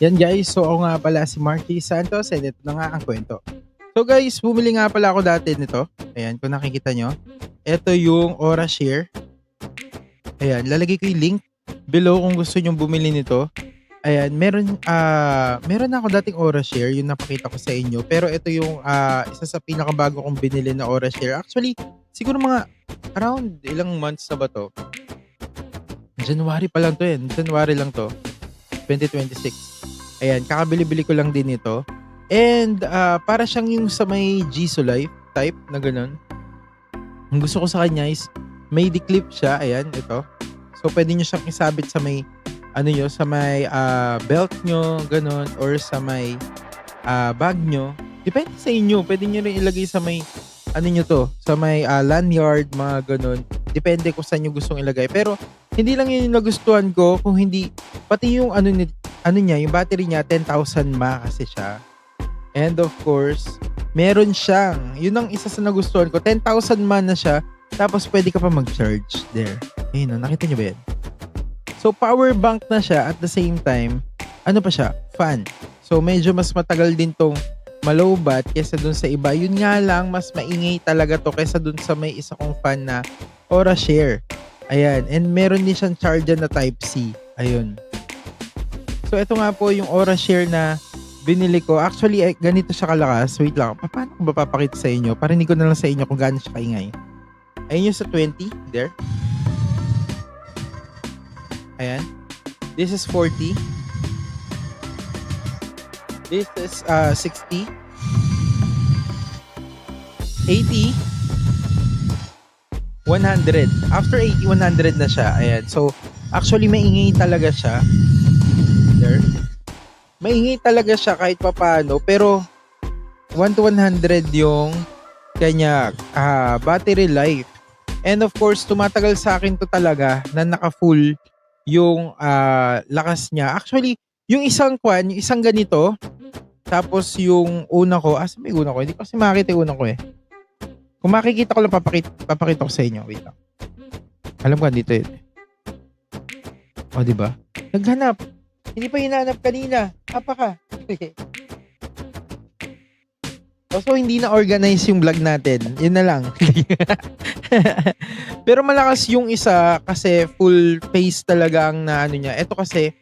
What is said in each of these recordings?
Yan guys, so ako nga pala si Marky Santos and ito na nga ang kwento. So guys, bumili nga pala ako dati nito. Ayan, kung nakikita nyo. Ito yung Aura Share. Ayan, lalagay ko yung link below kung gusto nyo bumili nito. Ayan, meron ako dating Aura Share, yung napakita ko sa inyo. Pero ito yung isa sa pinakabago kong binili na Aura Share. Actually, siguro mga around ilang months na ba to? January pa lang to yan. January lang to. 2026. Ayan, kakabili-bili ko lang din ito. And para siyang yung sa may Jisoo Life type na ganun. Ang gusto ko sa kanya is may declip siya. Ayan, ito. So pwede nyo siyang isabit sa may sa may belt nyo, ganun, or sa may bag nyo. Depende sa inyo. Pwede nyo rin ilagay sa may sa may lanyard, mga ganun. Depende kung saan nyo gustong ilagay. Pero hindi lang yun yung nagustuhan ko, kung hindi pati yung yung battery niya 10,000 mAh kasi siya. And of course, meron siyang, yun ang isa sa nagustuhan ko, 10,000 mAh na siya, tapos pwede ka pa mag-charge there. Ayun, nakita niyo ba yan? So power bank na siya, at the same time, pa siya? Fan. So medyo mas matagal din tong malowbat kaysa dun sa iba. Yun nga lang, mas maingay talaga to kaysa dun sa may isa kong fan na Aura Share. Ayan, and meron din siyang charger na Type-C. Ayun. So ito nga po yung Aura Share na binili ko. Actually, ganito siya kalakas. Wait lang, paano ko ba papakita sa inyo? Parinig ko na lang sa inyo kung gaano siya kaingay. Ayun yung sa 20, there. Ayan. This is 40. This is 60. 80. 100. After 80, 100 na siya. Ayan. So, actually, maingay talaga siya. There. Maingay talaga siya kahit papaano. Pero, 1 to 100 yung kanya battery life. And of course, tumatagal sa akin to talaga na naka-full yung lakas niya. Actually, yung isang ganito. Tapos yung una ko, may una ko? Hindi ko kasi makikita yung una ko eh. Kung makikita ko lang, papakita ko sa inyo. Wait lang. Alam ko, dito yun. O, diba? Naghanap. Hindi pa hinahanap kanina. Apa ka? So, hindi na organize yung vlog natin. Yun na lang. Pero malakas yung isa kasi full face talaga ang niya. Ito kasi,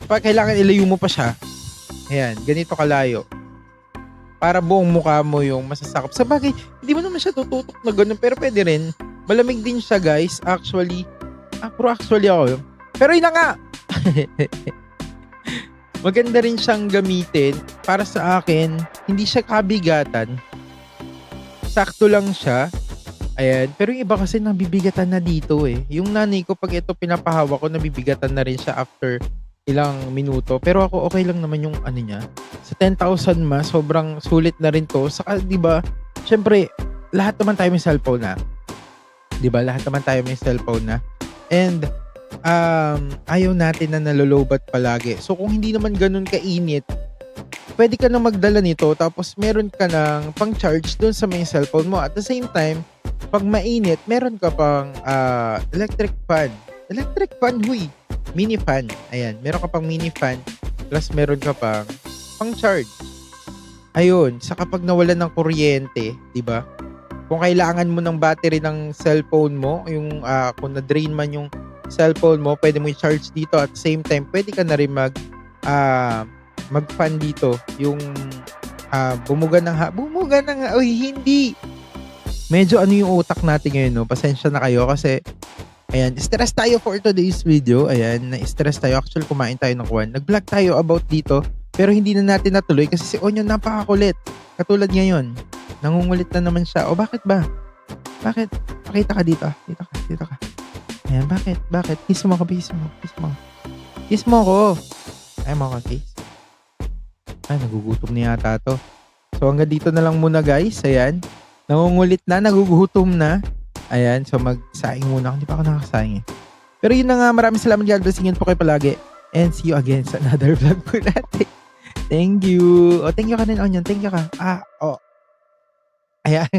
pag kailangan ilayo mo pa siya, ayan, ganito kalayo. Para buong mukha mo yung masasakop. Sa bagay, hindi mo naman siya tututok na ganun. Pero pwede rin. Malamig din siya, guys. Actually. Actually ako. Pero yun na nga. Maganda rin siyang gamitin. Para sa akin, hindi siya kabigatan. Sakto lang siya. Ayan. Pero yung iba kasi nabibigatan na dito eh. Yung nanay ko, pag ito pinapahawak ko, nabibigatan na rin siya after ilang minuto. Pero ako okay lang naman yung niya. Sa 10,000 mAh, sobrang sulit na rin to. Saka, di ba, syempre, lahat naman tayo may cellphone na. Di ba? Lahat naman tayo may cellphone na. And, ayaw natin na nalolobat palagi. So, kung hindi naman ganun kainit, pwede ka na magdala nito, tapos meron ka ng pang-charge dun sa may cellphone mo. At the same time, pag mainit, meron ka pang electric fan. Electric fan, huy! Mini fan. Ayan, meron ka pang mini fan, plus meron ka pang pang-charge. Ayun, sa kapag nawalan ng kuryente, di ba? Kung kailangan mo ng battery ng cellphone mo, yung kung na-drain man yung cellphone mo, pwede mo i-charge dito. At the same time, pwede ka na rin mag-fan dito. Yung bumuga ng hindi. Medyo yung utak natin ngayon, no? Pasensya na kayo kasi ayan, stress tayo for today's video. Ayan, na-stress tayo. Actually, kumain tayo ng kuwan. Nag-vlog tayo about dito, pero hindi na natin natuloy kasi si Onion napakakulit. Katulad ngayon, nangungulit na naman siya. O bakit ba? Bakit? Pakita ka dito. Dito ka. Ayan, bakit? Kiss mo ko. Ay, mga kiss. Ay, nagugutom na yata to. So, hanggang dito na lang muna, guys. Ayan. Nangungulit na, nagugutom na. Ayan, so magsaing muna. Hindi pa ako nakakasaing eh. Pero yun na nga, maraming salamat. God bless. Ingin po kayo palagi. And see you again sa another vlog po natin. Thank you. Thank you ka din, Onion. Thank you ka. Ayan.